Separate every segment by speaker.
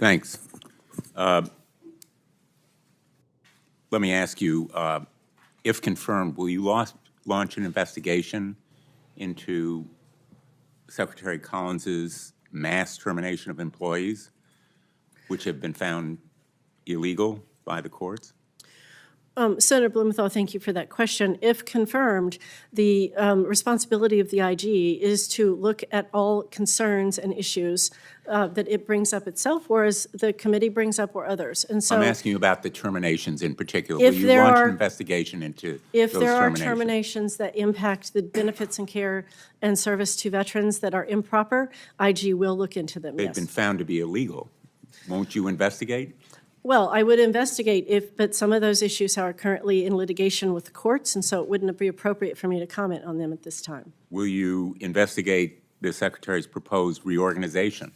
Speaker 1: Thanks. Let me ask you, if confirmed, will you launch an investigation into Secretary Collins's mass termination of employees, which have been found illegal by the courts?
Speaker 2: Senator Blumenthal, thank you for that question. If confirmed, the responsibility of the IG is to look at all concerns and issues that it brings up itself, or as the committee brings up, or others. And so,
Speaker 1: I'm asking you about the terminations in particular. Will you launch an investigation into
Speaker 2: if
Speaker 1: those
Speaker 2: there are
Speaker 1: terminations?
Speaker 2: terminations that impact the benefits and care and service to veterans that are improper, IG will look into them.
Speaker 1: They've
Speaker 2: yes.
Speaker 1: been found to be illegal. Won't you investigate?
Speaker 2: Well, I would investigate but some of those issues are currently in litigation with the courts, and so it wouldn't be appropriate for me to comment on them at this time.
Speaker 1: Will you investigate the Secretary's proposed reorganization?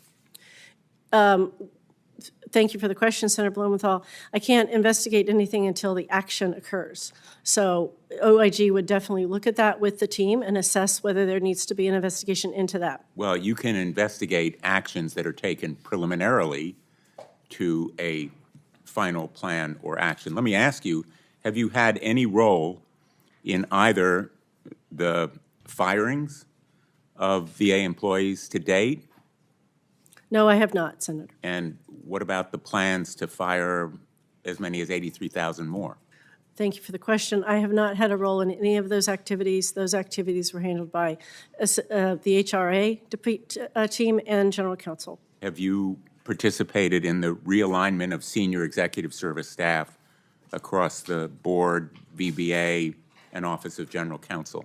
Speaker 2: Thank you for the question, Senator Blumenthal. I can't investigate anything until the action occurs. So OIG would definitely look at that with the team and assess whether there needs to be an investigation into that.
Speaker 1: Well, you can investigate actions that are taken preliminarily to a final plan or action. Let me ask you, have you had any role in either the firings of VA employees to date?
Speaker 2: No, I have not, Senator.
Speaker 1: And what about the plans to fire as many as 83,000 more?
Speaker 2: Thank you for the question. I have not had a role in any of those activities. Those activities were handled by the HRA team and General Counsel.
Speaker 1: Have you participated in the realignment of senior executive service staff across the board, VBA, and Office of General Counsel?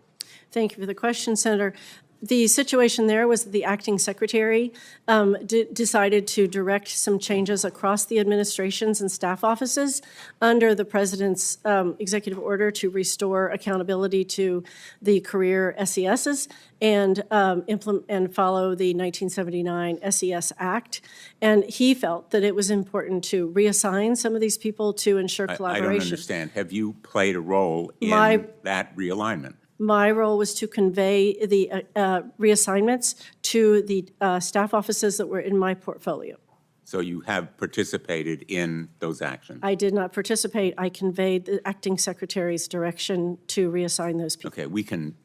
Speaker 2: Thank you for the question, Senator. The situation there was that the acting secretary decided to direct some changes across the administrations and staff offices under the president's executive order to restore accountability to the career SESs and implement and follow the 1979 SES Act. And he felt that it was important to reassign some of these people to ensure collaboration.
Speaker 1: I don't understand. Have you played a role in that realignment?
Speaker 2: My role was to convey the reassignments to the staff offices that were in my portfolio.
Speaker 1: So you have participated in those actions?
Speaker 2: I did not participate. I conveyed the acting secretary's direction to reassign those people.
Speaker 1: Okay, we can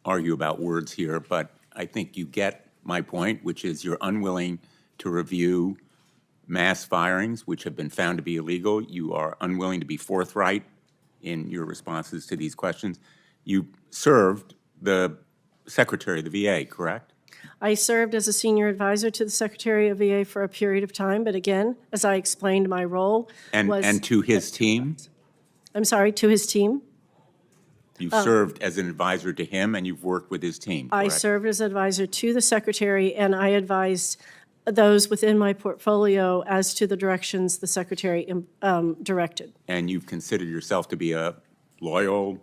Speaker 1: argue about words here, but I think you get my point, which is you're unwilling to review mass firings, which have been found to be illegal. You are unwilling to be forthright in your responses to these questions. You served the Secretary of the VA, correct?
Speaker 2: I served as a senior advisor to the Secretary of VA for a period of time, but again, as I explained, my role was...
Speaker 1: And to his team?
Speaker 2: I'm sorry, to his team?
Speaker 1: You've served as an advisor to him, and you've worked with his team, correct?
Speaker 2: I served as advisor to the Secretary, and I advised those within my portfolio as to the directions the Secretary directed. And
Speaker 1: you've considered yourself to be a loyal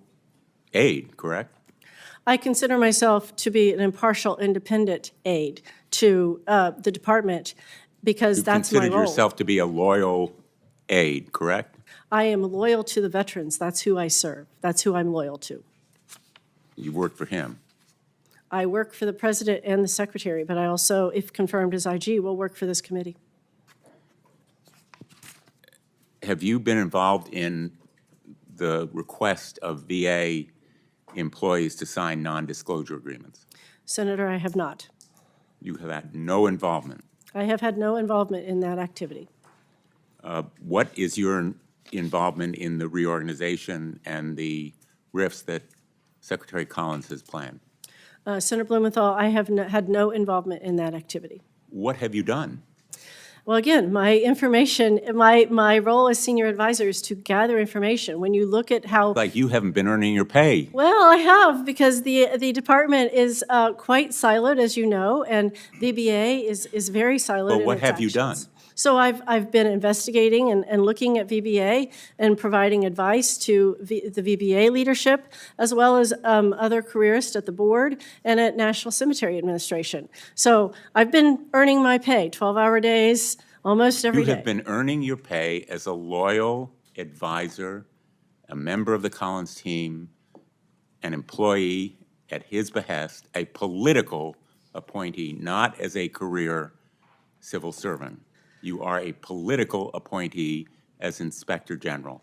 Speaker 1: aide, correct?
Speaker 2: I consider myself to be an impartial, independent aide to the department because that's my role.
Speaker 1: You've considered yourself to be a loyal aide, correct?
Speaker 2: I am loyal to the veterans. That's who I serve. That's who I'm loyal to.
Speaker 1: You work for him?
Speaker 2: I work for the President and the Secretary, but I also, if confirmed as IG, will work for this committee.
Speaker 1: Have you been involved in the request of VA employees to sign non-disclosure agreements?
Speaker 2: Senator, I have not.
Speaker 1: You have had no involvement?
Speaker 2: I have had no involvement in that activity.
Speaker 1: What is your involvement in the reorganization and the RIFs that Secretary Collins has planned?
Speaker 2: Senator Blumenthal, I have had no involvement in that activity.
Speaker 1: What have you done?
Speaker 2: Well, again, my role as senior advisor is to gather information. When you look at how...
Speaker 1: Like you haven't been earning your pay.
Speaker 2: Well, I have, because the department is quite siloed, as you know, and VBA is very siloed.
Speaker 1: But what have you done?
Speaker 2: So I've been investigating and looking at VBA and providing advice to the VBA leadership, as well as other careerists at the board and at National Cemetery Administration. So I've been earning my pay, 12-hour days, almost every day.
Speaker 1: You have been earning your pay as a loyal advisor, a member of the Collins team, an employee at his behest, a political appointee, not as a career civil servant. You are a political appointee as Inspector General,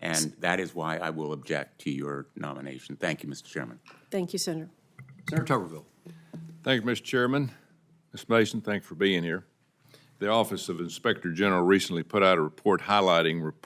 Speaker 1: and that is why I will object to your nomination. Thank you, Mr. Chairman.
Speaker 2: Thank you, Senator.
Speaker 3: Senator Tuberville.
Speaker 4: Thank you, Mr. Chairman. Ms. Mason, thank you for being here. The Office of Inspector General recently put out a report highlighting reports